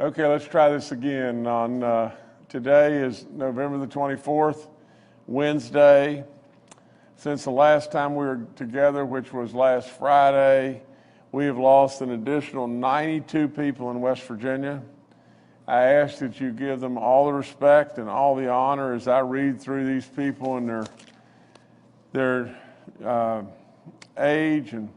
Okay, let's try this again. Today is November the 24th, Wednesday. Since the last time we were together, which was last Friday, we have lost an additional 92 people in West Virginia. I ask that you give them all the respect and all the honor as I read through these people and their age and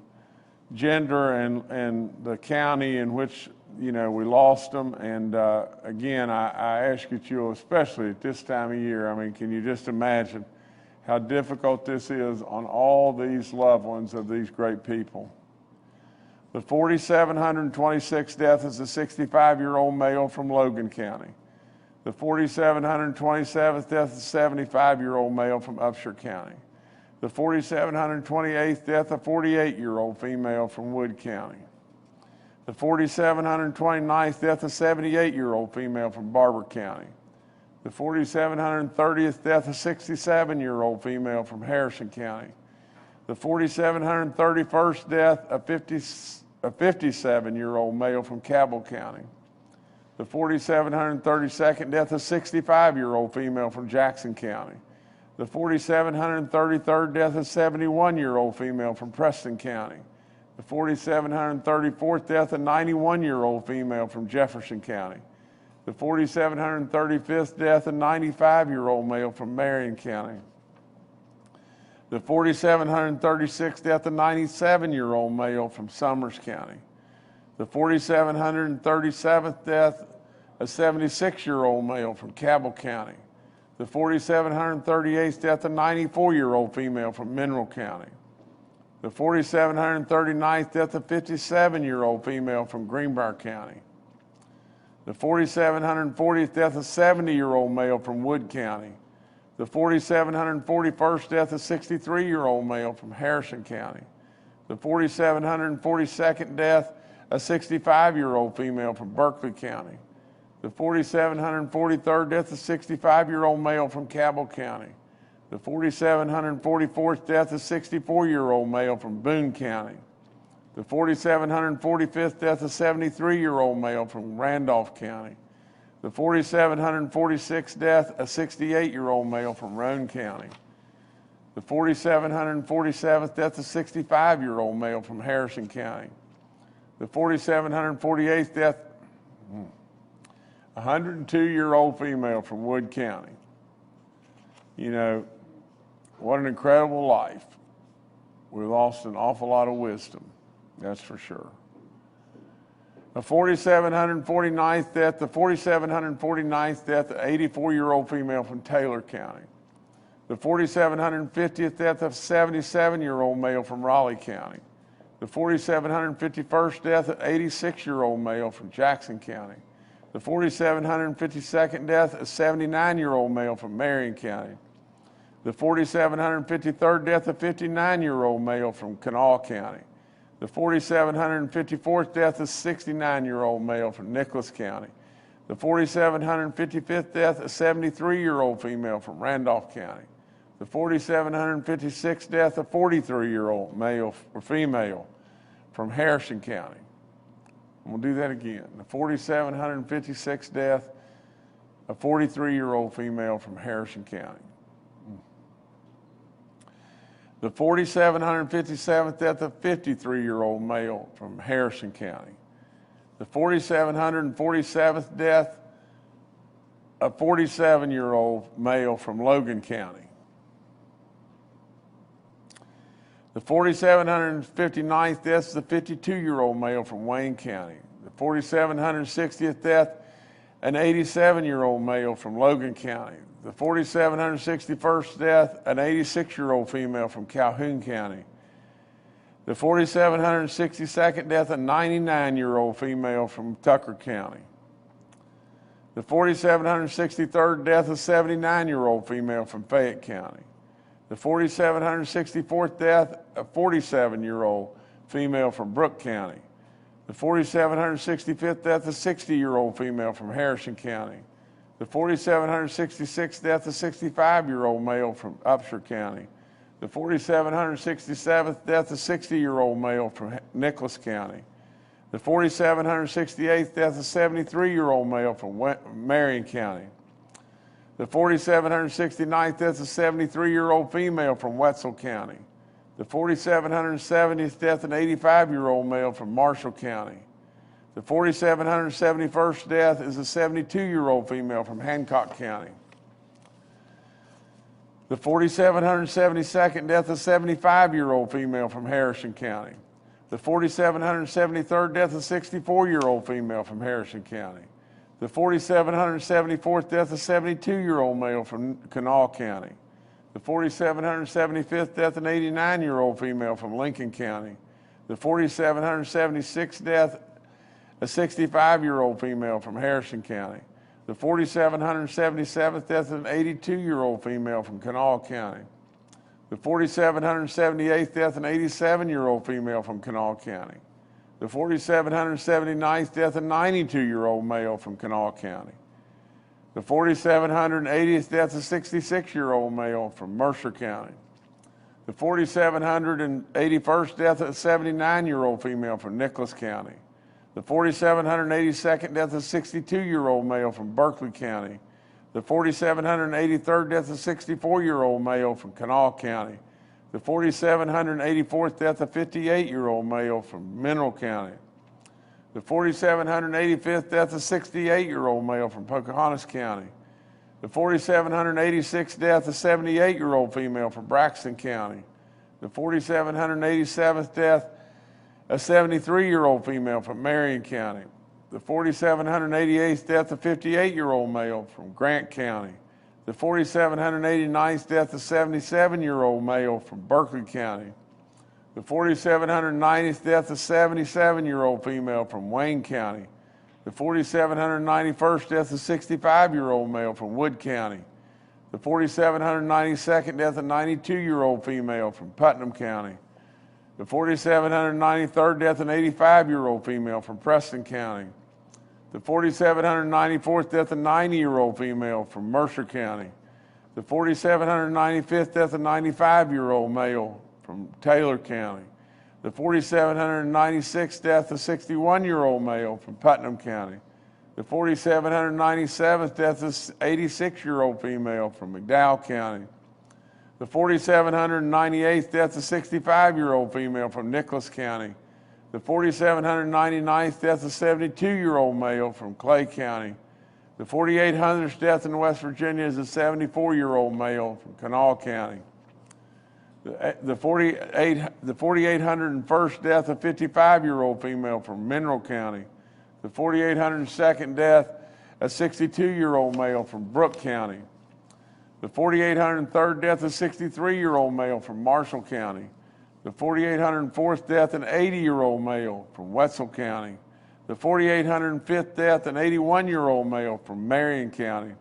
gender and the county in which we lost them. And again, I ask that you, especially at this time of year, can you just imagine how difficult this is on all these loved ones of these great people? The 4,726th death is a 65-year-old male from Logan County. The 4,727th death is a 75-year-old male from Upshur County. The 4,728th death, a 48-year-old female from Wood County. The 4,729th death, a 78-year-old female from Barber County. The 4,730th death, a 67-year-old female from Harrison County. The 4,731st death, a 57-year-old male from Cabell County. The 4,732nd death, a 65-year-old female from Jackson County. The 4,733rd death, a 71-year-old female from Preston County. The 4,734th death, a 91-year-old female from Jefferson County. The 4,735th death, a 95-year-old male from Marion County. The 4,736th death, a 97-year-old male from Summers County. The 4,737th death, a 76-year-old male from Cabell County. The 4,738th death, a 94-year-old female from Mineral County. The 4,739th death, a 57-year-old female from Greenbrier County. The 4,740th death, a 70-year-old male from Wood County. The 4,741st death, a 63-year-old male from Harrison County. The 4,742nd death, a 65-year-old female from Berkeley County. The 4,743rd death, a 65-year-old male from Cabell County. The 4,744th death, a 64-year-old male from Boone County. The 4,745th death, a 73-year-old male from Randolph County. The 4,746th death, a 68-year-old male from Roane County. The 4,747th death, a 65-year-old male from Harrison County. The 4,748th death, a 102-year-old female from Wood County. What an incredible life. We lost an awful lot of wisdom, that's for sure. The 4,749th death, the 4,749th death, an 84-year-old female from Taylor County. The 4,750th death, a 77-year-old male from Raleigh County. The 4,751st death, an 86-year-old male from Jackson County. The 4,752nd death, a 79-year-old male from Marion County. The 4,753rd death, a 59-year-old male from Kanawha County. The 4,754th death, a 69-year-old male from Nicholas County. The 4,755th death, a 73-year-old female from Randolph County. The 4,756th death, a 43-year-old male or female from Harrison County. We'll do that again. The 4,756th death, a 43-year-old female from Harrison County. The 4,757th death, a 53-year-old male from Harrison County. The 4,747th death, a 47-year-old male from Logan County. The 4,759th death is a 52-year-old male from Wayne County. The 4,760th death, an 87-year-old male from Logan County. The 4,761st death, an 86-year-old female from Calhoun County. The 4,762nd death, a 99-year-old female from Tucker County. The 4,763rd death, a 79-year-old female from Fayette County. The 4,764th death, a 47-year-old female from Brooke County. The 4,765th death, a 60-year-old female from Harrison County. The 4,766th death, a 65-year-old male from Upshur County. The 4,767th death, a 60-year-old male from Nicholas County. The 4,768th death of 73-year-old male from Marion County. The 4,769th death of 73-year-old female from Wetzel County. The 4,770th death of an 85-year-old male from Marshall County. The 4,771st death is a 72-year-old female from Hancock County. The 4,772nd death of a 75-year-old female from Harrison County. The 4,773rd death of a 64-year-old female from Harrison County. The 4,774th death of a 72-year-old male from Kanawha County. The 4,775th death of an 89-year-old female from Lincoln County. The 4,776th death, a 65-year-old female from Harrison County. The 4,777th death of an 82-year-old female from Kanawha County. The 4,778th death of an 87-year-old female from Kanawha County. The 4,779th death of a 92-year-old male from Kanawha County. The 4,780th death of a 66-year-old male from Mercer County. The 4,781st death of a 79-year-old female from Nicholas County. The 4,782nd death of a 62-year-old male from Berkeley County. The 4,783rd death of a 64-year-old male from Kanawha County. The 4,784th death of a 58-year-old male from Mineral County. The 4,785th death of a 68-year-old male from Pocahontas County. The 4,786th death of a 78-year-old female from Braxton County. The 4,787th death a 73-year-old female from Marion County. The 4,788th death of a 58-year-old male from Grant County. The 4,789th death of a 77-year-old male from Berkeley County. The 4,790th death of a 77-year-old female from Wayne County. The 4,791st death of a 65-year-old male from Wood County. The 4,792nd death of a 92-year-old female from Putnam County. The 4,793rd death of an 85-year-old female from Preston County. The 4,794th death of a 90-year-old female from Mercer County. The 4,795th death of a 95-year-old male from Taylor County. The 4,796th death of a 61-year-old male from Putnam County. The 4,797th death of an 86-year-old female from McDowell County. The 4,798th death of a 65-year-old female from Nicholas County. The 4,799th death of a 72-year-old male from Clay County. The 4,800th death in West Virginia is a 74-year-old male from Kanawha County. The 4,801st death of a 55-year-old female from Mineral County. The 4,802nd death, a 62-year-old male from Brooke County. The 4,803rd death, a 63-year-old male from Marshall County. The 4,804th death, an 80-year-old male from Wetzel County. The 4,805th death, an 81-year-old male from Marion County.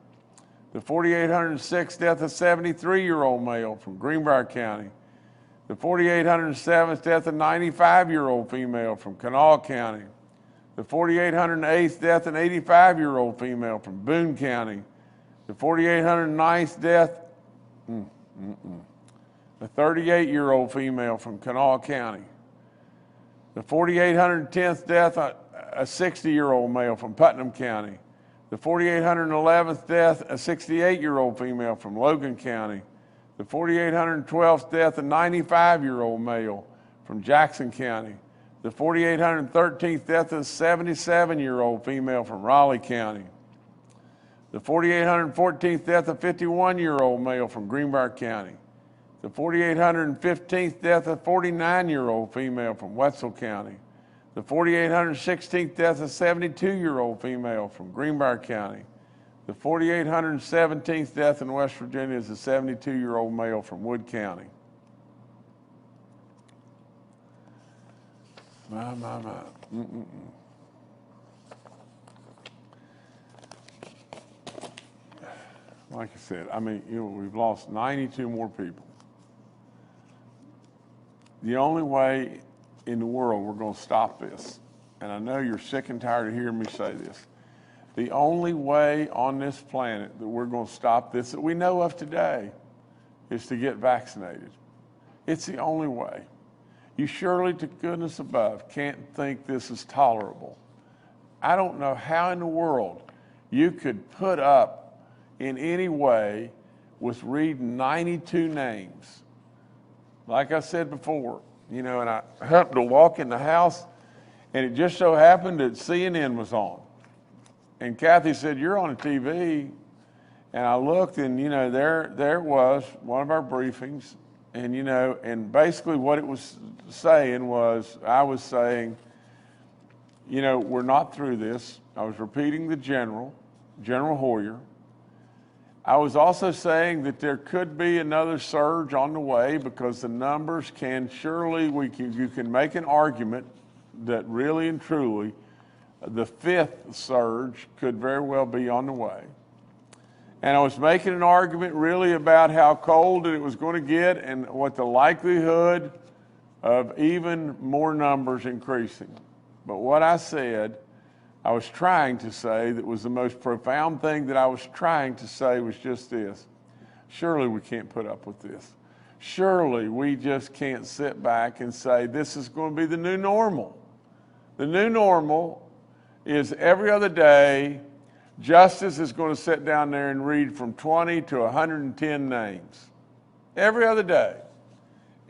The 4,806th death, a 73-year-old male from Greenbrier County. The 4,807th death, a 95-year-old female from Kanawha County. The 4,808th death, an 85-year-old female from Boone County. The 4,809th death, a 38-year-old female from Kanawha County. The 4,810th death, a 60-year-old male from Putnam County. The 4,811th death, a 68-year-old female from Logan County. The 4,812th death, a 95-year-old male from Jackson County. The 4,813th death, a 77-year-old female from Raleigh County. The 4,814th death, a 51-year-old male from Greenbrier County. The 4,815th death, a 49-year-old female from Wetzel County. The 4,816th death, a 72-year-old female from Greenbrier County. The 4,817th death in West Virginia is a 72-year-old male from Wood County. My. Like I said, we've lost 92 more people. The only way in the world we're going to stop this, and I know you're sick and tired of hearing me say this, the only way on this planet that we're going to stop this that we know of today is to get vaccinated. It's the only way. You surely to goodness above can't think this is tolerable. I don't know how in the world you could put up in any way with reading 92 names. Like I said before, and I happened to walk in the house, and it just so happened that CNN was on. And Kathy said, "You're on the TV." And I looked, and, there it was, one of our briefings. And, and basically what it was saying was, I was saying, we're not through this. I was repeating the General Hoyer. I was also saying that there could be another surge on the way because the numbers you can make an argument that really and truly the fifth surge could very well be on the way. And I was making an argument really about how cold it was going to get and what the likelihood of even more numbers increasing. But what I said, I was trying to say that was the most profound thing that I was trying to say was just this. Surely we can't put up with this. Surely we just can't sit back and say this is going to be the new normal. The new normal is every other day, Justice is going to sit down there and read from 20 to 110 names. Every other day.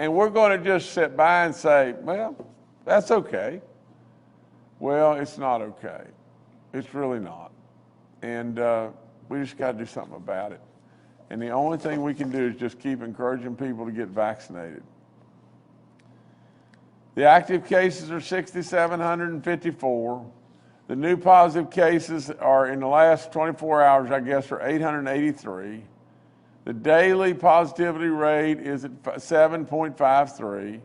And we're going to just sit by and say, well, that's okay. Well, it's not okay. It's really not. And we just got to do something about it. And the only thing we can do is just keep encouraging people to get vaccinated. The active cases are 6,754. The new positive cases are in the last 24 hours, I guess, are 883. The daily positivity rate is at 7.53.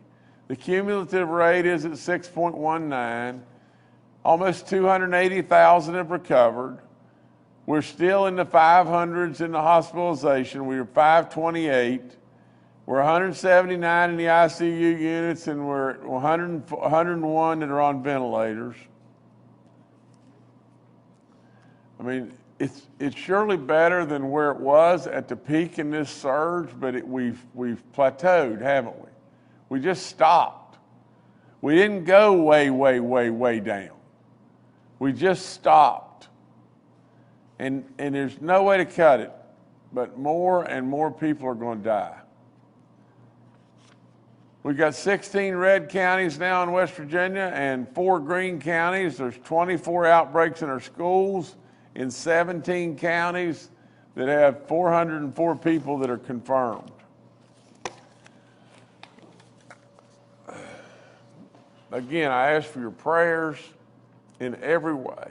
The cumulative rate is at 6.19. Almost 280,000 have recovered. We're still in the 500s in the hospitalization. We were 528. We're 179 in the ICU units, and we're at 101 that are on ventilators. I mean, it's surely better than where it was at the peak in this surge, but we've plateaued, haven't we? We just stopped. We didn't go way down. We just stopped. And there's no way to cut it, but more and more people are going to die. We've got 16 red counties now in West Virginia and 4 green counties. There's 24 outbreaks in our schools in 17 counties that have 404 people that are confirmed. Again, I ask for your prayers in every way.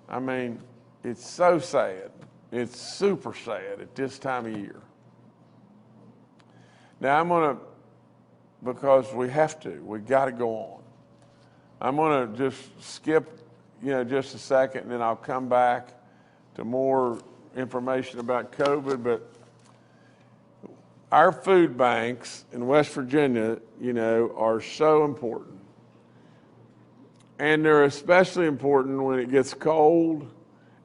I mean, it's so sad. It's super sad at this time of year. Now I'm going to, because we have to, we got to go on. I'm going to just skip, just a second, and then I'll come back to more information about COVID. But our food banks in West Virginia, are so important. And they're especially important when it gets cold,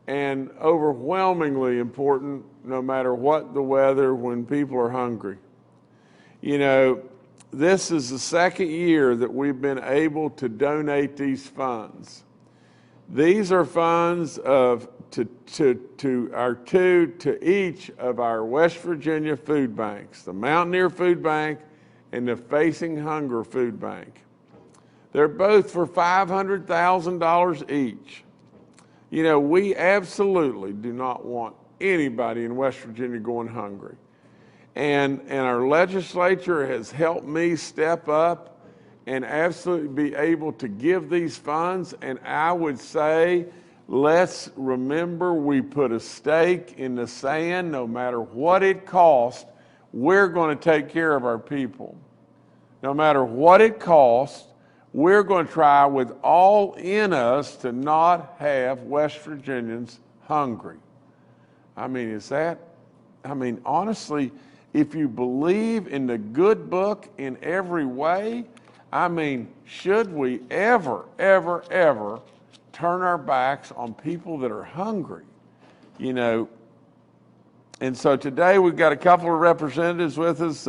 and overwhelmingly important no matter what the weather when people are hungry. This is the second year that we've been able to donate these funds. These are funds to each of our West Virginia food banks, the Mountaineer Food Bank and the Facing Hunger Food Bank. They're both for $500,000 each. We absolutely do not want anybody in West Virginia going hungry. And our legislature has helped me step up and absolutely be able to give these funds. And I would say, let's remember we put a stake in the sand. No matter what it costs, we're going to take care of our people. No matter what it costs, we're going to try with all in us to not have West Virginians hungry. Honestly, if you believe in the good book in every way, should we ever turn our backs on people that are hungry? And so today we've got a couple of representatives with us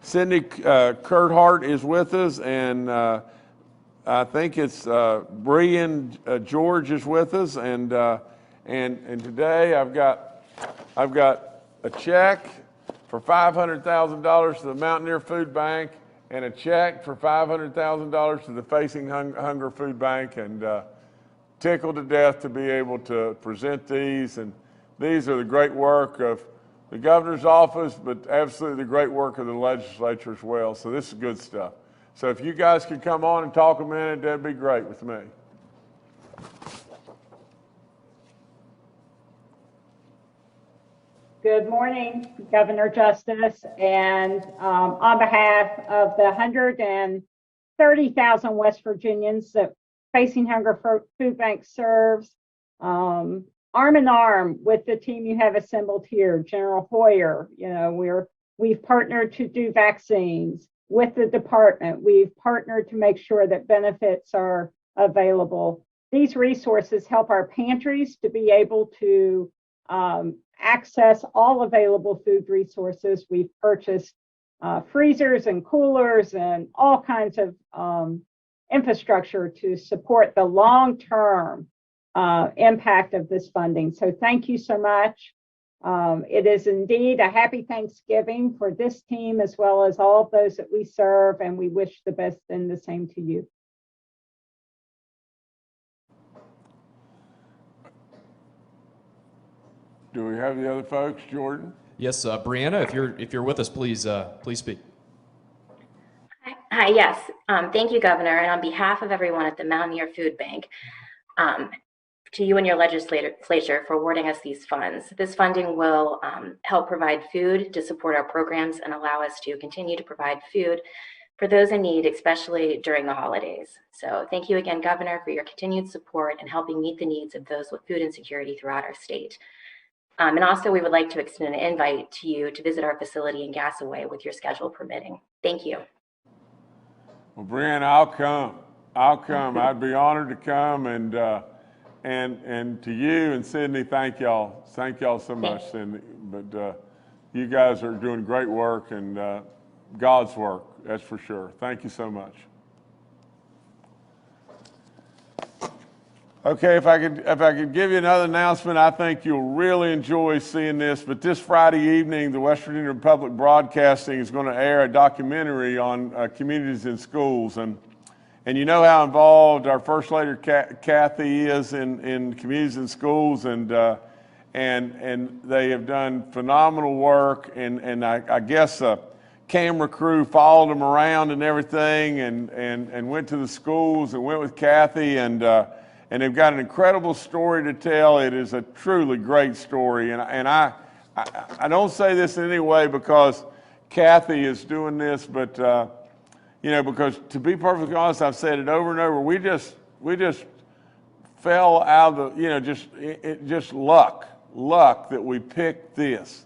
Cindy Kurthart is with us, and I think it's Brian George is with us, and today I've got a check for $500,000 to the Mountaineer Food Bank and a check for $500,000 to the Facing Hunger Food Bank, and tickled to death to be able to present these. And these are the great work of the governor's office, but absolutely the great work of the legislature as well. So this is good stuff. So if you guys could come on and talk a minute, that'd be great with me. Good morning, Governor Justice, and on behalf of the 130,000 West Virginians that Facing Hunger Food Bank serves, arm in arm with the team you have assembled here, General Hoyer, we've partnered to do vaccines with the department. We've partnered to make sure that benefits are available. These resources help our pantries to be able to access all available food resources. We've purchased freezers and coolers and all kinds of infrastructure to support the long-term impact of this funding. So thank you so much. It is indeed a happy Thanksgiving for this team as well as all of those that we serve, and we wish the best and the same to you. Do we have the other folks, Jordan? Yes, Brianna, if you're with us, please speak. Hi, yes. Thank you, Governor. And on behalf of everyone at the Mountaineer Food Bank, to you and your legislature for awarding us these funds. This funding will help provide food to support our programs and allow us to continue to provide food for those in need, especially during the holidays. So thank you again, Governor, for your continued support and helping meet the needs of those with food insecurity throughout our state. And also, we would like to extend an invite to you to visit our facility in Gassaway with your schedule permitting. Thank you. Well, Brian, I'll come. I'd be honored to come, and to you and Sydney, thank y'all so much, Sydney. But you guys are doing great work, and God's work, that's for sure. Thank you so much. Okay, if I could give you another announcement, I think you'll really enjoy seeing this. But this Friday evening, the West Virginia Public Broadcasting is going to air a documentary on communities in schools, and you know how involved our First Lady Kathy is in communities and schools, and they have done phenomenal work. And I guess a camera crew followed them around and everything, and went to the schools and went with Kathy, and they've got an incredible story to tell. It is a truly great story. And I don't say this in any way because Kathy is doing this, but, because to be perfectly honest, I've said it over and over, we just fell out of the, just luck that we picked this,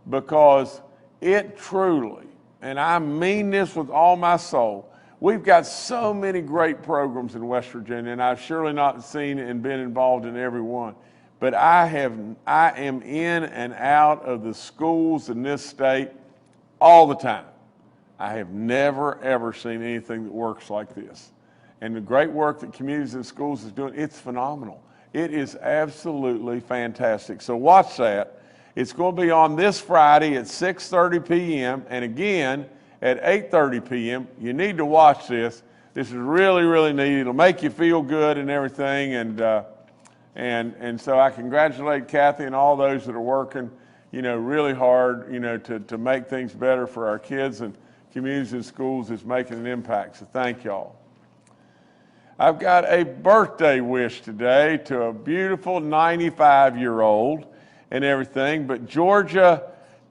because it truly, and I mean this with all my soul, we've got so many great programs in West Virginia, and I've surely not seen and been involved in every one. But I am in and out of the schools in this state all the time. I have never, ever seen anything that works like this. And the great work that Communities in Schools is doing, it's phenomenal. It is absolutely fantastic. So watch that. It's going to be on this Friday at 6:30 p.m. and again, at 8:30 p.m. You need to watch this. This is really, really neat. It'll make you feel good and everything. And so I congratulate Kathy and all those that are working, really hard, to make things better for our kids, and Communities in Schools is making an impact. So thank y'all. I've got a birthday wish today to a beautiful 95-year-old and everything, but Georgia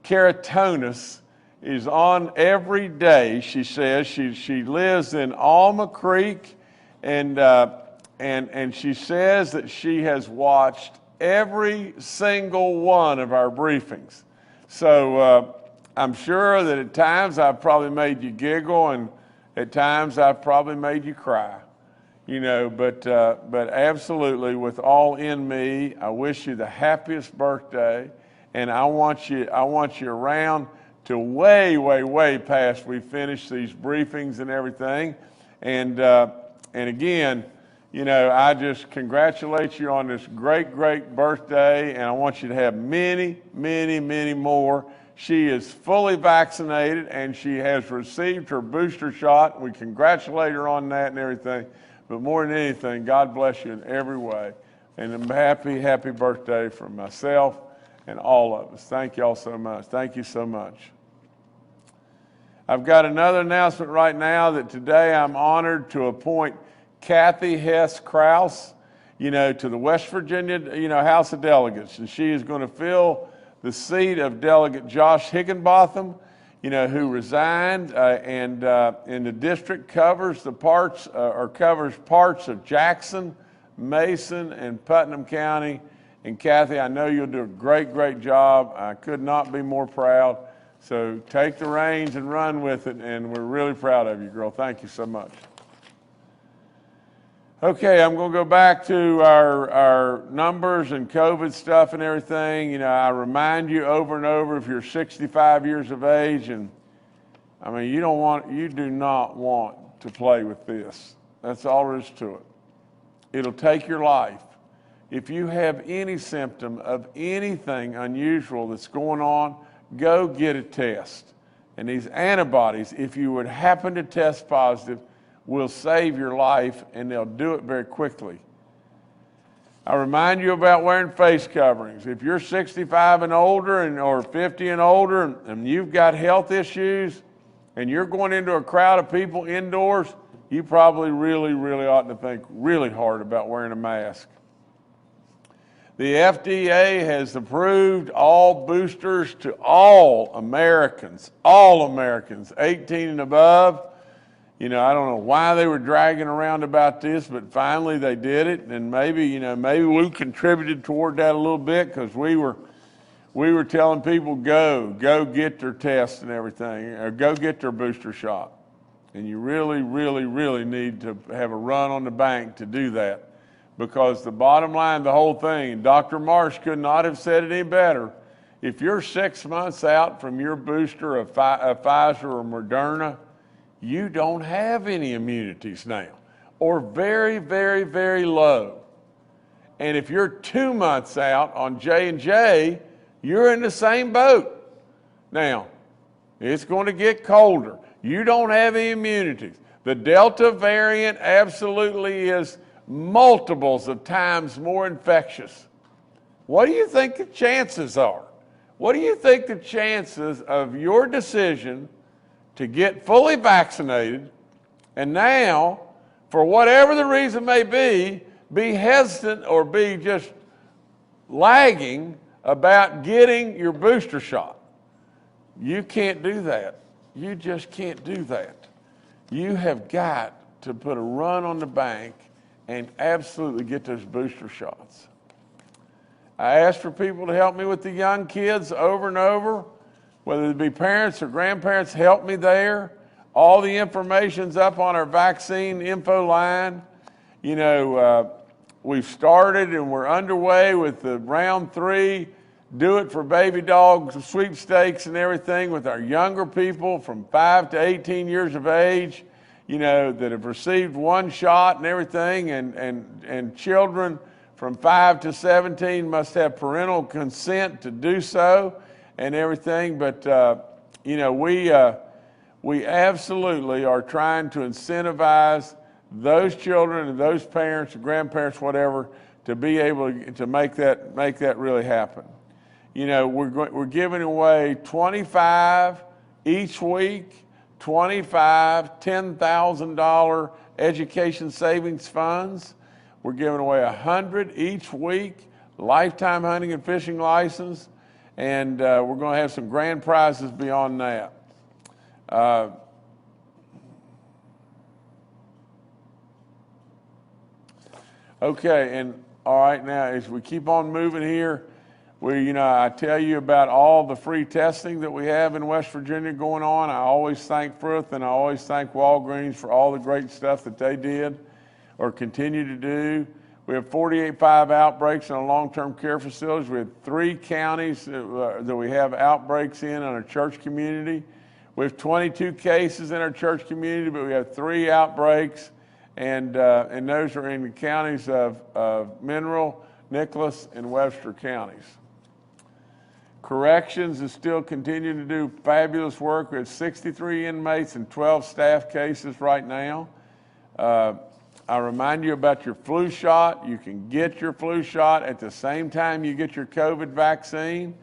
Caratonis is on every day, she says. She lives in Alma Creek, and she says that she has watched every single one of our briefings. So I'm sure that at times I've probably made you giggle, and at times I've probably made you cry. But absolutely, with all in me, I wish you the happiest birthday, and I want you around till way, way, way past we finish these briefings and everything. And again, you know, I just congratulate you on this great, great birthday, and I want you to have many, many, many more. She is fully vaccinated, and she has received her booster shot. We congratulate her on that and everything. But more than anything, God bless you in every way. And a happy, happy birthday from myself and all of us. Thank y'all so much. Thank you so much. I've got another announcement right now that today I'm honored to appoint Kathy Hess Krause, you know, to the West Virginia, you know, House of Delegates. And she is going to fill the seat of Delegate Josh Higginbotham, you know, who resigned, and the district covers the parts, or covers parts of Jackson, Mason, and Putnam County. And Kathy, I know you'll do a great, great job. I could not be more proud. So take the reins and run with it, and we're really proud of you, girl. Thank you so much. Okay, I'm going to go back to our numbers and COVID stuff and everything. You know, I remind you over and over, if you're 65 years of age, and I mean, you do not want to play with this. That's all there is to it. It'll take your life. If you have any symptom of anything unusual that's going on, go get a test. And these antibodies, if you would happen to test positive, will save your life, and they'll do it very quickly. I remind you about wearing face coverings. If you're 65 and older, or 50 and older, and you've got health issues, and you're going into a crowd of people indoors, you probably really, really ought to think really hard about wearing a mask. The FDA has approved all boosters to all Americans, 18 and above. You know, I don't know why they were dragging around about this, but finally they did it. And maybe, you know, maybe we contributed toward that a little bit, because we were telling people, go get their test and everything, or go get their booster shot. And you really, really, really need to have a run on the bank to do that. Because the bottom line, the whole thing, Dr. Marsh could not have said it any better. If you're 6 months out from your booster of Pfizer or Moderna, you don't have any immunities now, or very, very, very low. And if you're 2 months out on J&J, you're in the same boat. Now, it's going to get colder. You don't have any immunities. The Delta variant absolutely is multiples of times more infectious. What do you think the chances are? What do you think the chances of your decision to get fully vaccinated, and now, for whatever the reason may be hesitant or be just lagging about getting your booster shot? You can't do that. You just can't do that. You have got to put a run on the bank and absolutely get those booster shots. I asked for people to help me with the young kids over and over, whether it be parents or grandparents, help me there. All the information's up on our vaccine info line. You know, we've started and we're underway with the round 3, do it for baby dogs, sweepstakes and everything with our younger people from 5 to 18 years of age, you know, that have received 1 shot and everything, and children from 5 to 17 must have parental consent to do so and everything. But, you know, we absolutely are trying to incentivize those children and those parents, grandparents, whatever, to be able to make that really happen. You know, we're giving away 25 each week, 25 $10,000 education savings funds. We're giving away 100 each week, lifetime hunting and fishing license, and we're going to have some grand prizes beyond that. Okay, and all right, now as we keep on moving here, I tell you about all the free testing that we have in West Virginia going on. I always thank Frith and I always thank Walgreens for all the great stuff that they did or continue to do. We have 48.5 outbreaks in our long-term care facilities. We have 3 counties that we have outbreaks in our church community. We have 22 cases in our church community, but we have 3 outbreaks, and those are in the counties of Mineral, Nicholas, and Webster counties. Corrections is still continuing to do fabulous work. We have 63 inmates and 12 staff cases right now. I remind you about your flu shot. You can get your flu shot at the same time you get your COVID vaccine.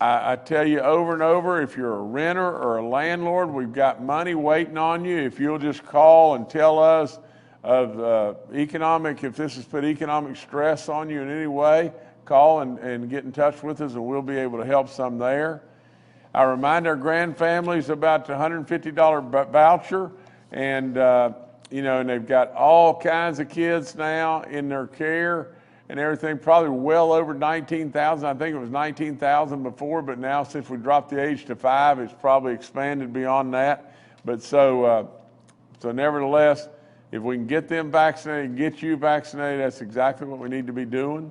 I tell you over and over, if you're a renter or a landlord, we've got money waiting on you. If you'll just call and tell us of if this has put economic stress on you in any way, call and get in touch with us, and we'll be able to help some there. I remind our grand families about the $150 voucher, and and they've got all kinds of kids now in their care and everything, probably well over 19,000. I think it was 19,000 before, but now since we dropped the age to 5, it's probably expanded beyond that. But so nevertheless, if we can get them vaccinated, get you vaccinated, that's exactly what we need to be doing.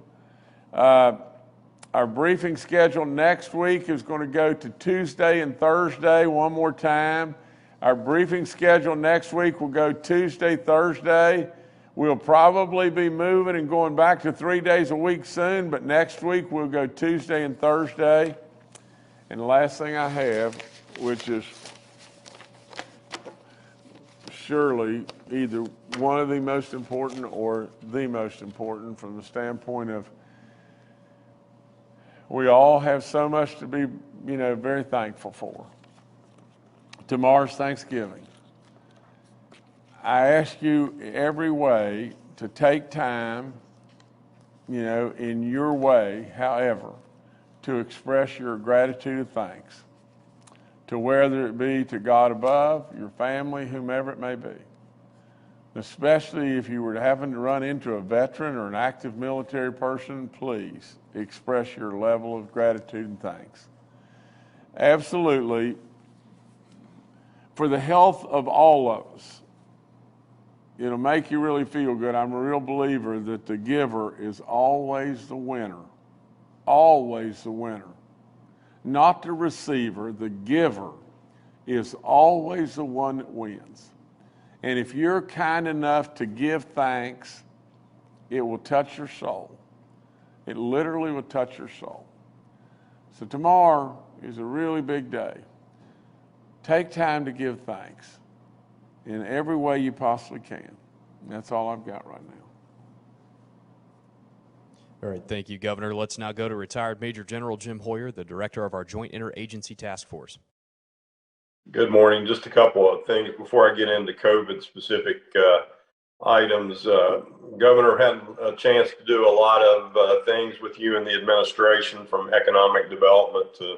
Our briefing schedule next week is going to go to Tuesday and Thursday one more time. Our briefing schedule next week will go Tuesday, Thursday. We'll probably be moving and going back to 3 days a week soon, but next week we'll go Tuesday and Thursday. And the last thing I have, which is surely either one of the most important or the most important from the standpoint of we all have so much to be, very thankful for. Tomorrow's Thanksgiving. I ask you every way to take time, in your way, however, to express your gratitude and thanks, to whether it be to God above, your family, whomever it may be. Especially if you were to happen to run into a veteran or an active military person, please express your level of gratitude and thanks. Absolutely. For the health of all of us, it'll make you really feel good. I'm a real believer that the giver is always the winner. Always the winner. Not the receiver, the giver is always the one that wins. And if you're kind enough to give thanks, it will touch your soul. It literally will touch your soul. So tomorrow is a really big day. Take time to give thanks in every way you possibly can. That's all I've got right now. All right, thank you, Governor. Let's now go to retired Major General Jim Hoyer, the director of our Joint Interagency Task Force. Good morning. Just a couple of things before I get into COVID-specific items. Governor had a chance to do a lot of things with you and the administration, from economic development to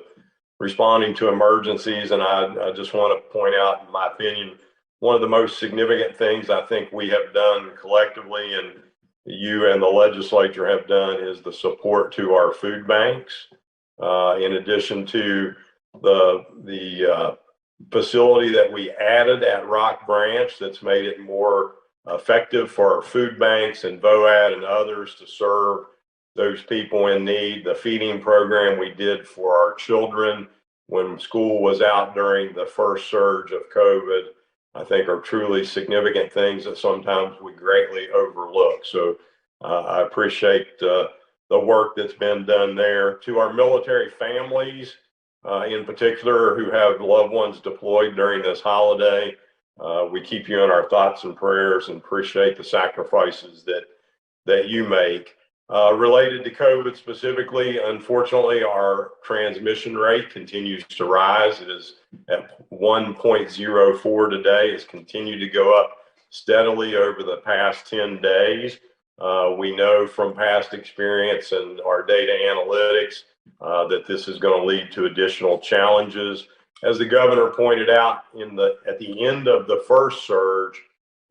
responding to emergencies. And I just want to point out, in my opinion, one of the most significant things I think we have done collectively, and you and the legislature have done, is the support to our food banks. In addition to the facility that we added at Rock Branch, that's made it more effective for our food banks and VOAD and others to serve those people in need. The feeding program we did for our children when school was out during the first surge of COVID, I think are truly significant things that sometimes we greatly overlook. So I appreciate the work that's been done there. To our military families, in particular, who have loved ones deployed during this holiday, we keep you in our thoughts and prayers and appreciate the sacrifices that you make. Related to COVID specifically, unfortunately, our transmission rate continues to rise. It is at 1.04 today. It's continued to go up steadily over the past 10 days. We know from past experience and our data analytics that this is going to lead to additional challenges. As the governor pointed out, at the end of the first surge,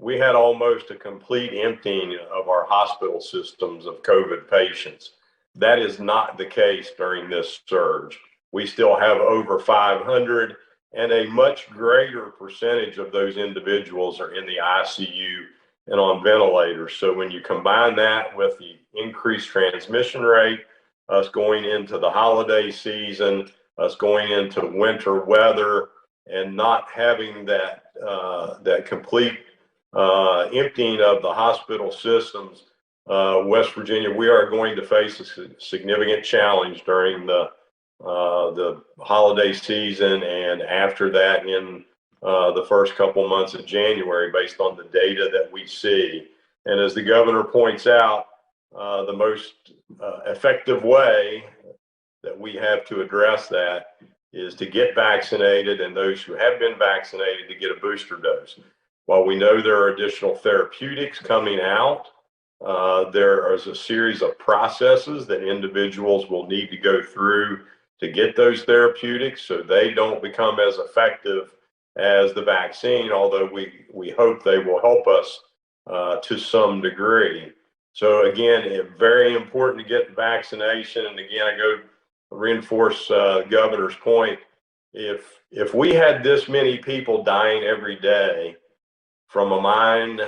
we had almost a complete emptying of our hospital systems of COVID patients. That is not the case during this surge. We still have over 500, and a much greater percentage of those individuals are in the ICU and on ventilators. So when you combine that with the increased transmission rate, us going into the holiday season, us going into winter weather, and not having that that complete emptying of the hospital systems, West Virginia, we are going to face a significant challenge during the holiday season and after that in the first couple months of January, based on the data that we see. And as the governor points out, the most effective way that we have to address that is to get vaccinated, and those who have been vaccinated to get a booster dose. While we know there are additional therapeutics coming out, there is a series of processes that individuals will need to go through to get those therapeutics so they don't become as effective as the vaccine, although we hope they will help us to some degree. So again, it's very important to get vaccination. And again, I go reinforce the governor's point. If we had this many people dying every day from a mine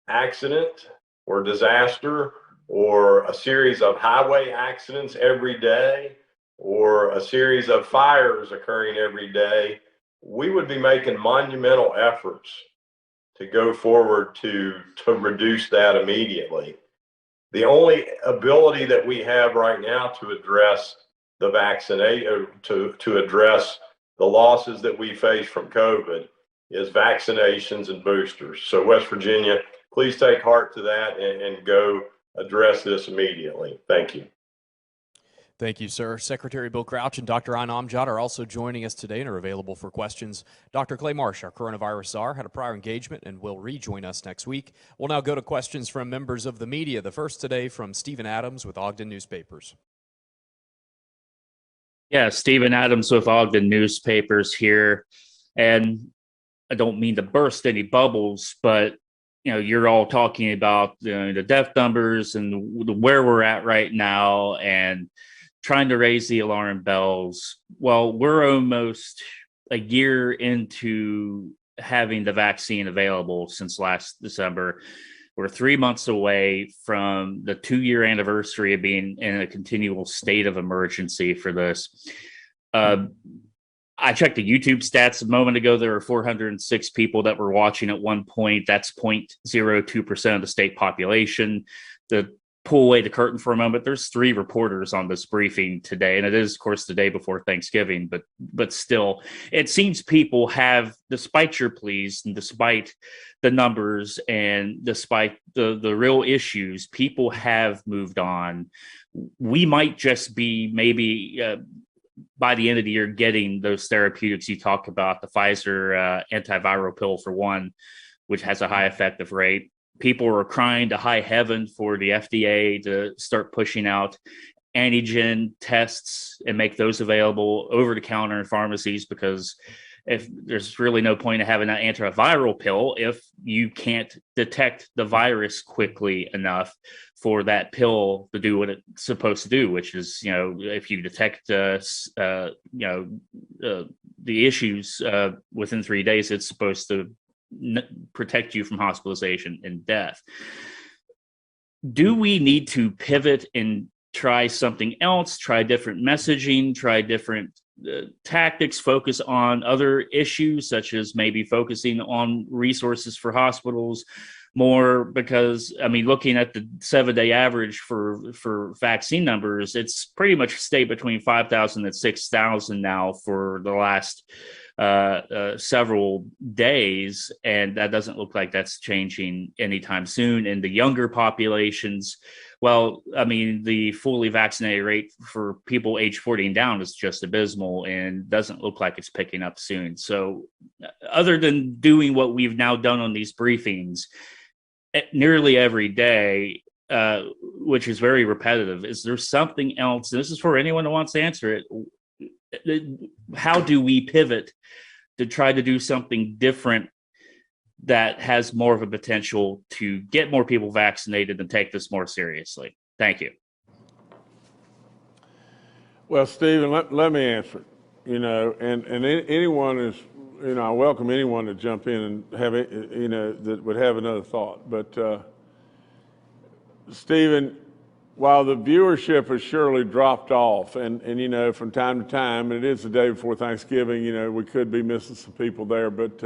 accident or disaster, or a series of highway accidents every day, or a series of fires occurring every day, we would be making monumental efforts to go forward to reduce that immediately. The only ability that we have right now to address the vaccination, to address the losses that we face from COVID, is vaccinations and boosters. So West Virginia, please take heart to that and go address this immediately. Thank you. Thank you, sir. Secretary Bill Crouch and Dr. Anam Jad are also joining us today and are available for questions. Dr. Clay Marsh, our coronavirus czar, had a prior engagement and will rejoin us next week. We'll now go to questions from members of the media. The first today from Stephen Adams with Ogden Newspapers. Yeah, Stephen Adams with Ogden Newspapers here. And I don't mean to burst any bubbles, but you're all talking about the death numbers and where we're at right now and trying to raise the alarm bells. Well, we're almost a year into having the vaccine available since last December. We're 3 months away from the 2-year anniversary of being in a continual state of emergency for this. I checked the YouTube stats a moment ago. There were 406 people that were watching at one point. That's 0.02% of the state population. To pull away the curtain for a moment, there's 3 reporters on this briefing today, and it is, of course, the day before Thanksgiving, but still, it seems people have, despite your pleas and despite the numbers and despite the real issues, people have moved on. We might just be maybe by the end of the year getting those therapeutics you talk about, the Pfizer antiviral pill for one, which has a high effective rate. People are crying to high heaven for the FDA to start pushing out antigen tests and make those available over the counter in pharmacies, because if there's really no point in having an antiviral pill if you can't detect the virus quickly enough for that pill to do what it's supposed to do, which is, if you detect, the issues within 3 days, it's supposed to protect you from hospitalization and death. Do we need to pivot and try something else, try different messaging, try different tactics, focus on other issues, such as maybe focusing on resources for hospitals more? Because, looking at the 7-day average for vaccine numbers, it's pretty much stayed between 5,000 and 6,000 now for the last several days, and that doesn't look like that's changing anytime soon. In the younger populations, well, the fully vaccinated rate for people age 40 and down is just abysmal and doesn't look like it's picking up soon. So other than doing what we've now done on these briefings nearly every day, which is very repetitive, is there something else? And this is for anyone who wants to answer it. How do we pivot to try to do something different that has more of a potential to get more people vaccinated and take this more seriously? Thank you. Well, Stephen, let me answer it. And anyone is I welcome anyone to jump in and have it, that would have another thought. But Stephen, while the viewership has surely dropped off, and from time to time, and it is the day before Thanksgiving, we could be missing some people there, but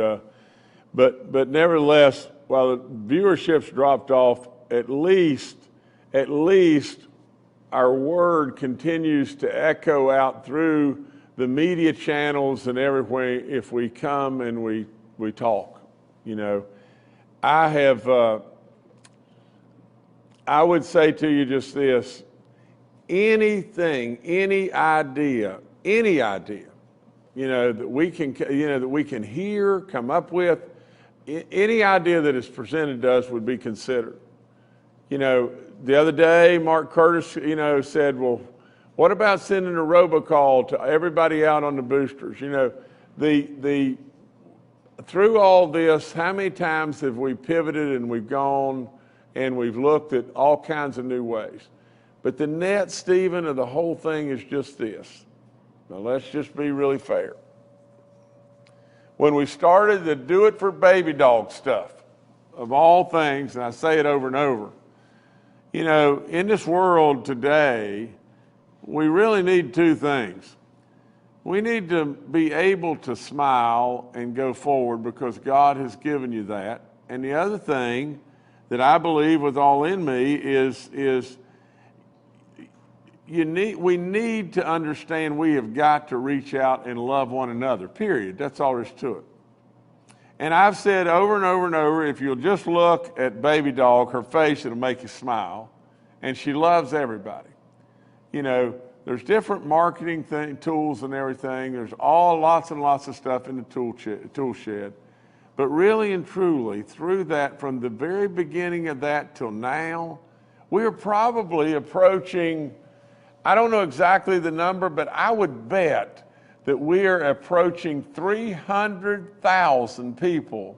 nevertheless, while the viewership's dropped off, at least our word continues to echo out through the media channels and everywhere if we come and we talk. I would say to you just this: anything, any idea, that we can hear, come up with, any idea that is presented to us would be considered. The other day, Mark Curtis, said, well, what about sending a robocall to everybody out on the boosters? Through all this, how many times have we pivoted and we've gone and we've looked at all kinds of new ways? But the net, Stephen, of the whole thing is just this. Now, let's just be really fair. When we started the do it for baby dog stuff, of all things, and I say it over and over, in this world today, we really need two things. We need to be able to smile and go forward because God has given you that. And the other thing that I believe with all in me is we need to understand we have got to reach out and love one another, period. That's all there is to it. And I've said over and over and over, if you'll just look at baby dog, her face, it'll make you smile. And she loves everybody. There's different marketing tools and everything. There's lots and lots of stuff in the tool shed. But really and truly, through that, from the very beginning of that till now, we are probably approaching, I don't know exactly the number, but I would bet that we are approaching 300,000 people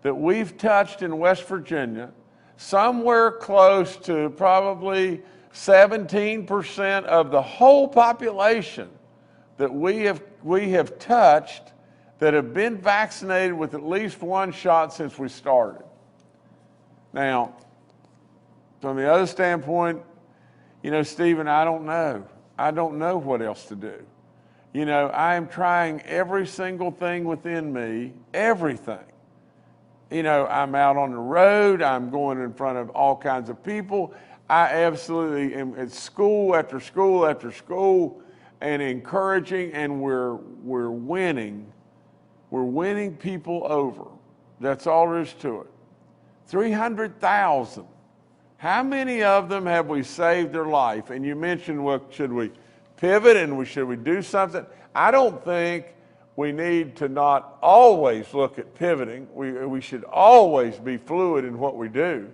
that we've touched in West Virginia, somewhere close to probably 17% of the whole population that we have touched that have been vaccinated with at least one shot since we started. Now, from the other standpoint, Stephen, I don't know. I don't know what else to do. I am trying every single thing within me, everything. I'm out on the road. I'm going in front of all kinds of people. I absolutely am at school after school after school and encouraging, and we're winning. We're winning people over. That's all there is to it. 300,000. How many of them have we saved their life? And you mentioned, well, should we pivot and should we do something? I don't think we need to not always look at pivoting. We should always be fluid in what we do.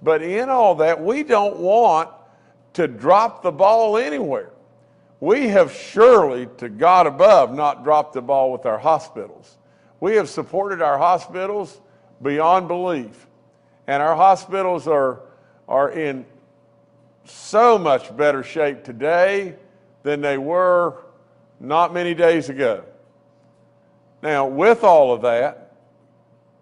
But in all that, we don't want to drop the ball anywhere. We have surely, to God above, not dropped the ball with our hospitals. We have supported our hospitals beyond belief. And our hospitals are in so much better shape today than they were not many days ago. Now, with all of that,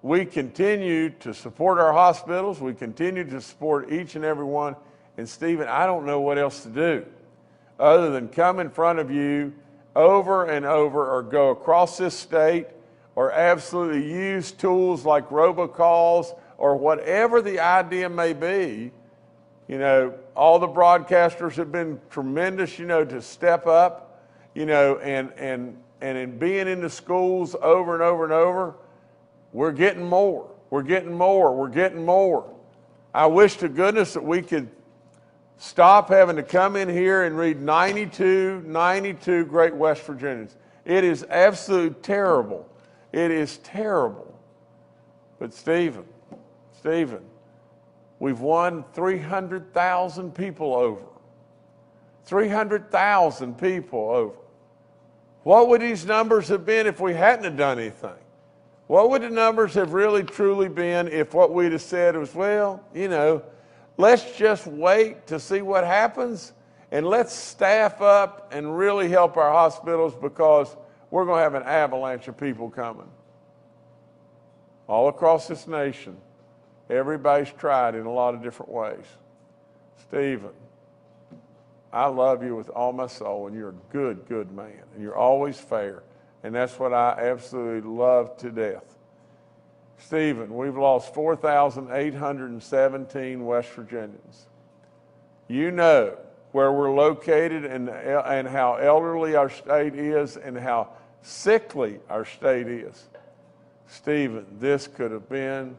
we continue to support our hospitals. We continue to support each and every one. And Stephen, I don't know what else to do other than come in front of you over and over, or go across this state, or absolutely use tools like robocalls or whatever the idea may be. All the broadcasters have been tremendous, to step up, and in being in the schools over and over and over. We're getting more. We're getting more. We're getting more. I wish to goodness that we could stop having to come in here and read 92 great West Virginians. It is absolutely terrible. It is terrible. But Stephen, we've won 300,000 people over. 300,000 people over. What would these numbers have been if we hadn't have done anything? What would the numbers have really truly been if what we'd have said was, well, let's just wait to see what happens, and let's staff up and really help our hospitals, because we're going to have an avalanche of people coming. All across this nation, everybody's tried in a lot of different ways. Stephen, I love you with all my soul, and you're a good, good man, and you're always fair, and that's what I absolutely love to death. Stephen, we've lost 4,817 West Virginians. You know where we're located and how elderly our state is and how sickly our state is. Stephen, this could have been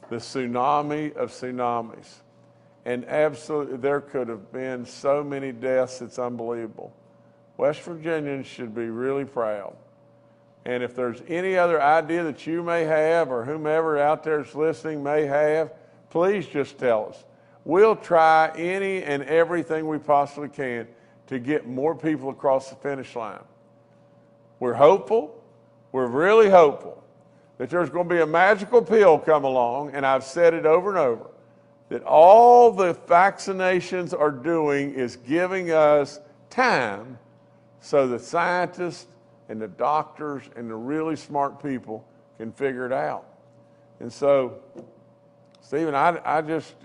the tsunami of tsunamis. And absolutely, there could have been so many deaths, it's unbelievable. West Virginians should be really proud. And if there's any other idea that you may have or whomever out there is listening may have, please just tell us. We'll try any and everything we possibly can to get more people across the finish line. We're hopeful, we're really hopeful that there's going to be a magical pill come along, and I've said it over and over, that all the vaccinations are doing is giving us time so the scientists and the doctors and the really smart people can figure it out. And so, Stephen, I just,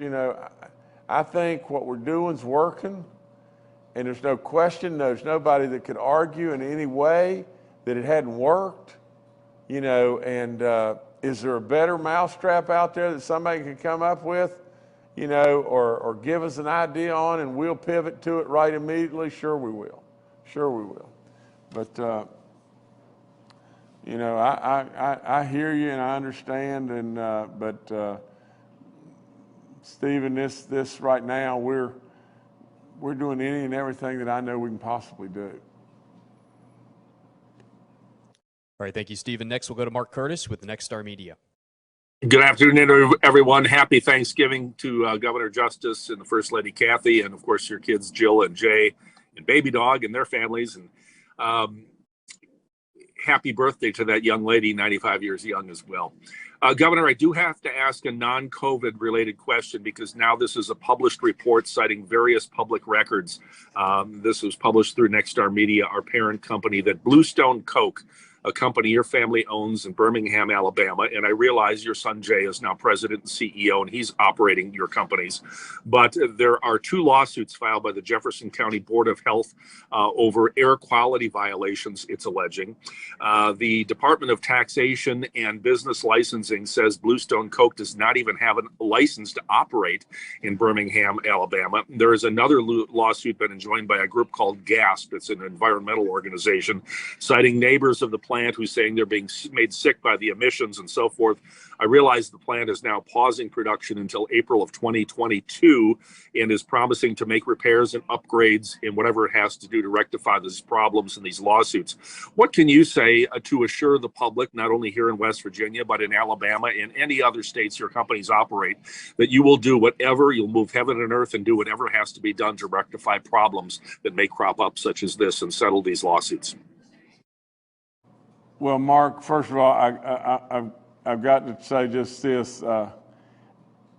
I think what we're doing is working, and there's no question, there's nobody that could argue in any way that it hadn't worked, and is there a better mousetrap out there that somebody could come up with, or give us an idea on, and we'll pivot to it right immediately? Sure we will. Sure we will. But, I hear you and I understand, and but Stephen, this right now, we're doing any and everything that I know we can possibly do. All right, thank you, Stephen. Next, we'll go to Mark Curtis with Next Star Media. Good afternoon, everyone. Happy Thanksgiving to Governor Justice and the First Lady Kathy, and of course your kids Jill and Jay and Baby Dog and their families. And happy birthday to that young lady, 95 years young as well. Governor, I do have to ask a non-COVID related question, because now this is a published report citing various public records. This was published through Next Star Media, our parent company, that Bluestone Coke, a company your family owns in Birmingham, Alabama, and I realize your son Jay is now president and CEO, and he's operating your companies. But there are 2 lawsuits filed by the Jefferson County Board of Health over air quality violations, it's alleging. The Department of Taxation and Business Licensing says Bluestone Coke does not even have a license to operate in Birmingham, Alabama. There is another lawsuit been enjoined by a group called GASP. It's an environmental organization, citing neighbors of the plant who's saying they're being made sick by the emissions and so forth. I realize the plant is now pausing production until April of 2022 and is promising to make repairs and upgrades in whatever it has to do to rectify these problems and these lawsuits. What can you say to assure the public, not only here in West Virginia, but in Alabama and any other states your companies operate, that you will do whatever, you'll move heaven and earth and do whatever has to be done to rectify problems that may crop up such as this and settle these lawsuits? Well, Mark, first of all, I've got to say just this.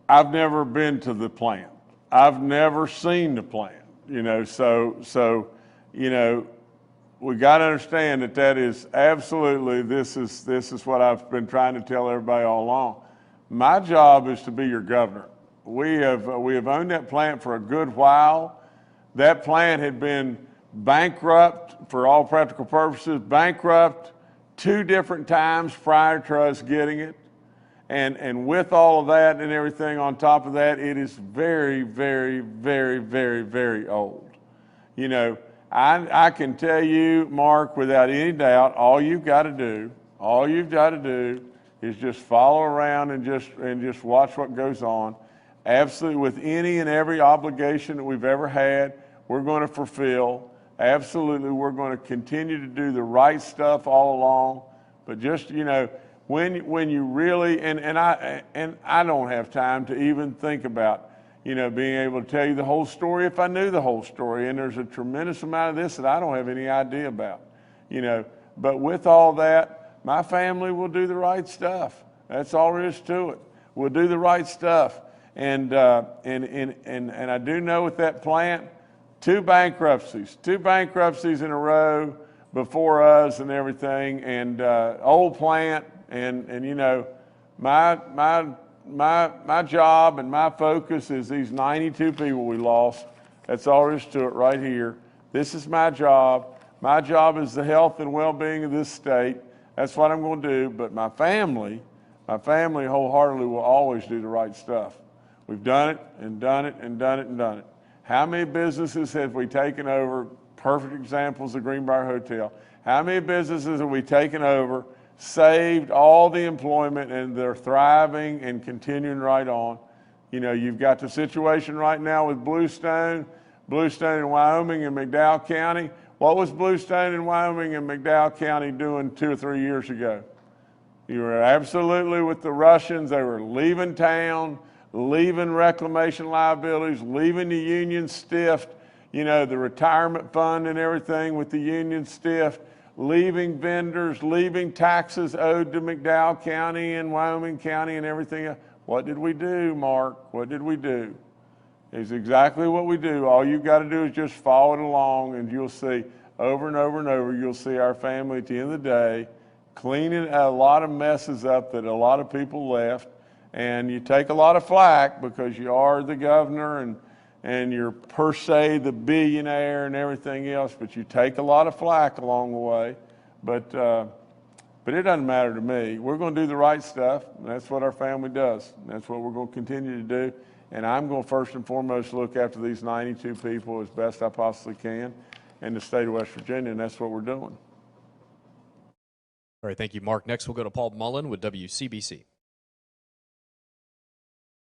I've never been to the plant. I've never seen the plant, so we got to understand that is absolutely, this is what I've been trying to tell everybody all along. My job is to be your governor. We have owned that plant for a good while. That plant had been bankrupt for all practical purposes, bankrupt 2 different times prior to us getting it. And with all of that and everything on top of that, it is very, very, very, very, very old. I can tell you, Mark, without any doubt, all you've got to do is just follow around and just watch what goes on. Absolutely, with any and every obligation that we've ever had, we're going to fulfill. Absolutely, we're going to continue to do the right stuff all along. But just, when you really, and I don't have time to even think about, being able to tell you the whole story if I knew the whole story. And there's a tremendous amount of this that I don't have any idea about, But with all that, my family will do the right stuff. That's all there is to it. We'll do the right stuff. And I do know with that plant, 2 bankruptcies in a row before us and everything, and old plant, and you know, my job and my focus is these 92 people we lost. That's all there is to it right here. This is my job. My job is the health and well-being of this state. That's what I'm going to do. But my family wholeheartedly will always do the right stuff. We've done it and done it and done it and done it. How many businesses have we taken over? Perfect examples, the Greenbrier Hotel. How many businesses have we taken over, saved all the employment, and they're thriving and continuing right on? You know, you've got the situation right now with Bluestone in Wyoming and McDowell County. What was Bluestone in Wyoming and McDowell County doing 2 or 3 years ago? You were absolutely with the Russians. They were leaving town, leaving reclamation liabilities, leaving the union stiffed, you know, the retirement fund and everything with the union stiffed, leaving vendors, leaving taxes owed to McDowell County and Wyoming County and everything else. What did we do, Mark? What did we do? It's exactly what we do. All you've got to do is just follow it along, and you'll see over and over and over, you'll see our family at the end of the day cleaning a lot of messes up that a lot of people left. And you take a lot of flack because you are the governor and you're per se the billionaire and everything else, but you take a lot of flack along the way. But it doesn't matter to me. We're going to do the right stuff, and that's what our family does. And that's what we're going to continue to do. And I'm going to first and foremost look after these 92 people as best I possibly can in the state of West Virginia, and that's what we're doing. All right, thank you, Mark. Next, we'll go to Paul Mullen with WCBC.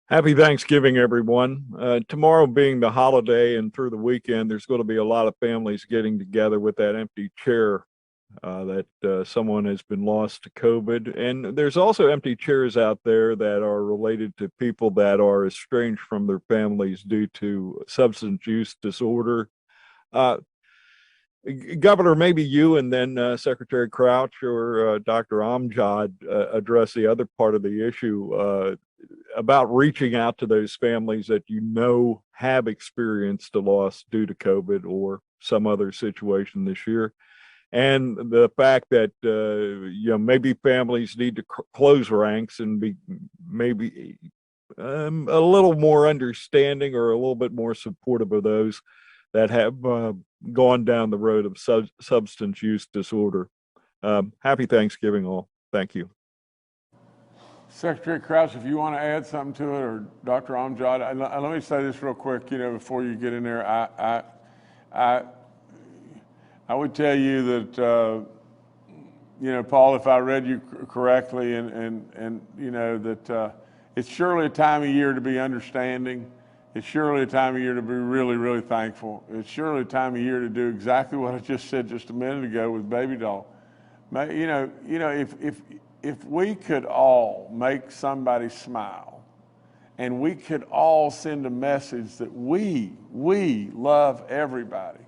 Happy Thanksgiving, everyone. Tomorrow being the holiday and through the weekend, there's going to be a lot of families getting together with that empty chair that someone has been lost to COVID. And there's also empty chairs out there that are related to people that are estranged from their families due to substance use disorder. Governor, maybe you and then Secretary Crouch or Dr. Amjad address the other part of the issue about reaching out to those families that you know have experienced a loss due to COVID or some other situation this year. And the fact that, you know, maybe families need to close ranks and be maybe a little more understanding or a little bit more supportive of those that have gone down the road of substance use disorder. Happy Thanksgiving all. Thank you. Secretary Crouch, if you want to add something to it, or Dr. Amjad, let me say this real quick, you know, before you get in there. I would tell you that, you know, Paul, if I read you correctly, and you know, that it's surely a time of year to be understanding. It's surely a time of year to be really, really thankful. It's surely a time of year to do exactly what I just said just a minute ago with Baby Doll. You know, if we could all make somebody smile, and we could all send a message that we love everybody,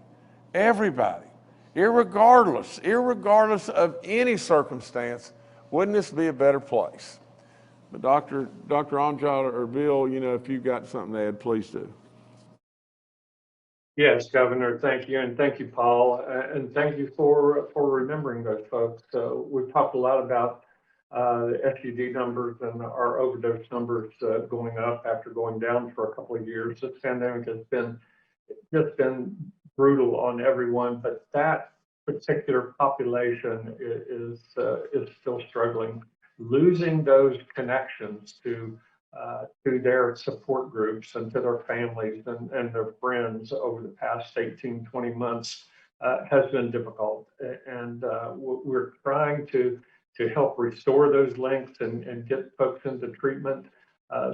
irregardless of any circumstance, wouldn't this be a better place? But Dr. Amjad or Bill, you know, if you've got something to add, please do. Yes, Governor, thank you. And thank you, Paul. And thank you for remembering those folks. We've talked a lot about the SUD numbers and our overdose numbers going up after going down for a couple of years. This pandemic has just been brutal on everyone, but that particular population is still struggling. Losing those connections to their support groups and to their families and their friends over the past 18, 20 months has been difficult. And we're trying to help restore those links and get folks into treatment.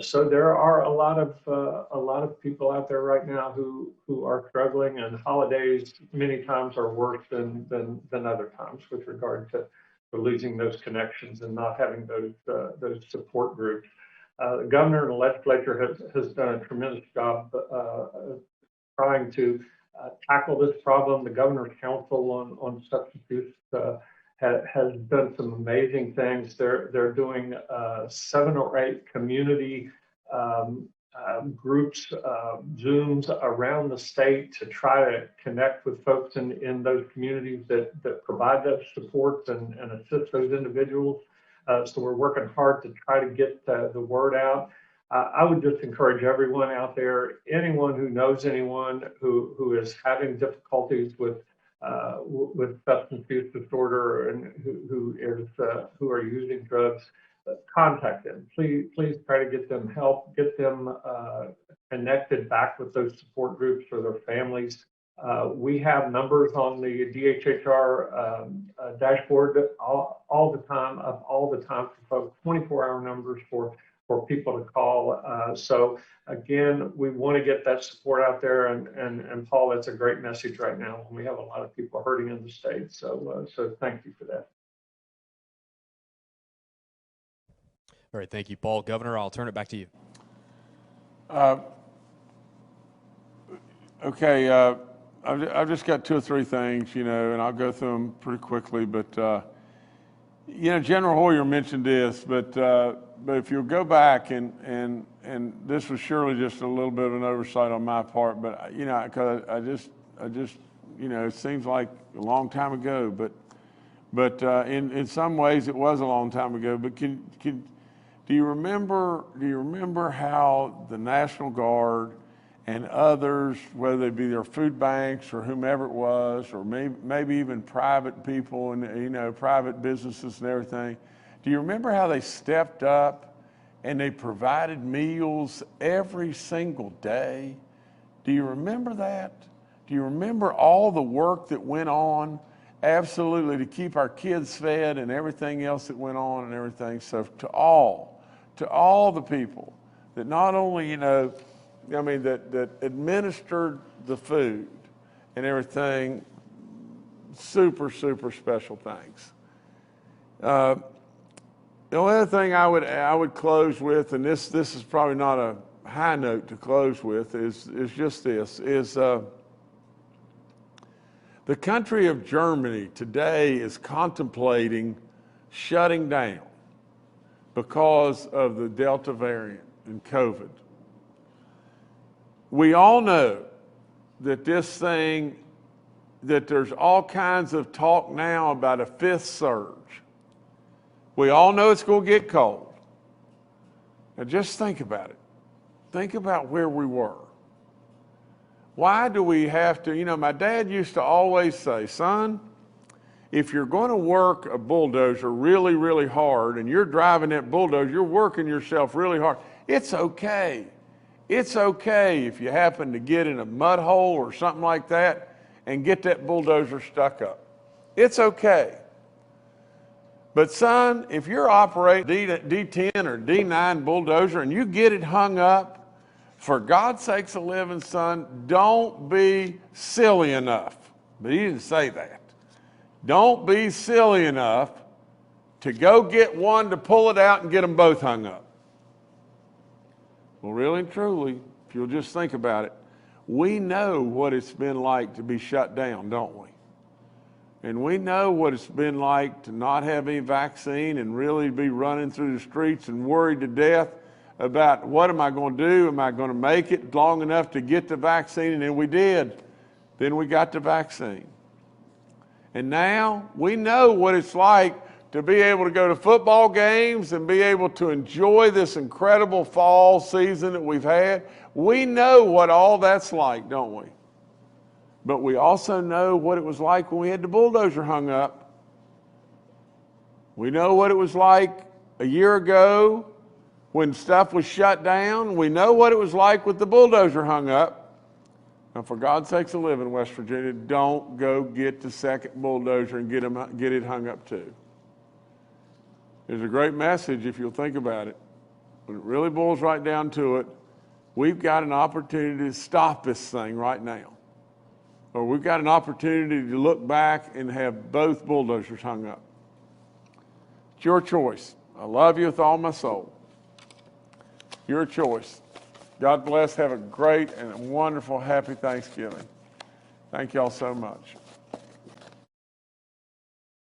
So there are a lot of people out there right now who are struggling, and holidays many times are worse than other times with regard to losing those connections and not having those support groups. The governor and the legislature has done a tremendous job trying to tackle this problem. The Governor's Council on Substance Use has done some amazing things. They're doing 7 or 8 community groups, Zooms around the state to try to connect with folks in those communities that provide those supports and assist those individuals. So we're working hard to try to get the word out. I would just encourage everyone out there, anyone who knows anyone who is having difficulties with substance use disorder and who are using drugs, contact them. Please try to get them help, get them connected back with those support groups or their families. We have numbers on the DHHR dashboard all the time for folks, 24-hour numbers for people to call. So again, we want to get that support out there, and Paul, that's a great message right now. We have a lot of people hurting in the state, so thank you for that. All right, thank you, Paul. Governor, I'll turn it back to you. Okay, I've just got 2 or 3 things, and I'll go through them pretty quickly. But General Hoyer mentioned this, but if you'll go back and this was surely just a little bit of an oversight on my part, but because I just it seems like a long time ago, but in some ways it was a long time ago. But do you remember how the National Guard and others, whether they be their food banks or whomever it was, or maybe even private people and private businesses and everything, do you remember how they stepped up and they provided meals every single day? Do you remember that? Do you remember all the work that went on? Absolutely, to keep our kids fed and everything else that went on and everything. So to all the people that not only, that administered the food and everything, super, super special thanks. The only other thing I would close with, and this is probably not a high note to close with, is just this, the country of Germany today is contemplating shutting down because of the Delta variant and COVID. We all know that that there's all kinds of talk now about a 5th surge. We all know it's going to get cold. Now just think about it. Think about where we were. Why do we have to, my dad used to always say, son, if you're going to work a bulldozer really, really hard and you're driving that bulldozer, you're working yourself really hard. It's okay. It's okay if you happen to get in a mud hole or something like that and get that bulldozer stuck up. It's okay. But son, if you're operating D10 or D9 bulldozer and you get it hung up, for God's sakes a living, son, don't be silly enough. But he didn't say that. Don't be silly enough to go get one to pull it out and get them both hung up. Well, really and truly, if you'll just think about it, we know what it's been like to be shut down, don't we? And we know what it's been like to not have any vaccine and really be running through the streets and worried to death about what am I going to do? Am I going to make it long enough to get the vaccine? And then we did. Then we got the vaccine. And now we know what it's like to be able to go to football games and be able to enjoy this incredible fall season that we've had. We know what all that's like, don't we? But we also know what it was like when we had the bulldozer hung up. We know what it was like a year ago when stuff was shut down. We know what it was like with the bulldozer hung up. And for God's sakes a living, West Virginia, don't go get the second bulldozer and get it hung up too. There's a great message if you'll think about it. When it really boils right down to it, we've got an opportunity to stop this thing right now. Or we've got an opportunity to look back and have both bulldozers hung up. It's your choice. I love you with all my soul. Your choice. God bless. Have a great and wonderful, happy Thanksgiving. Thank y'all so much.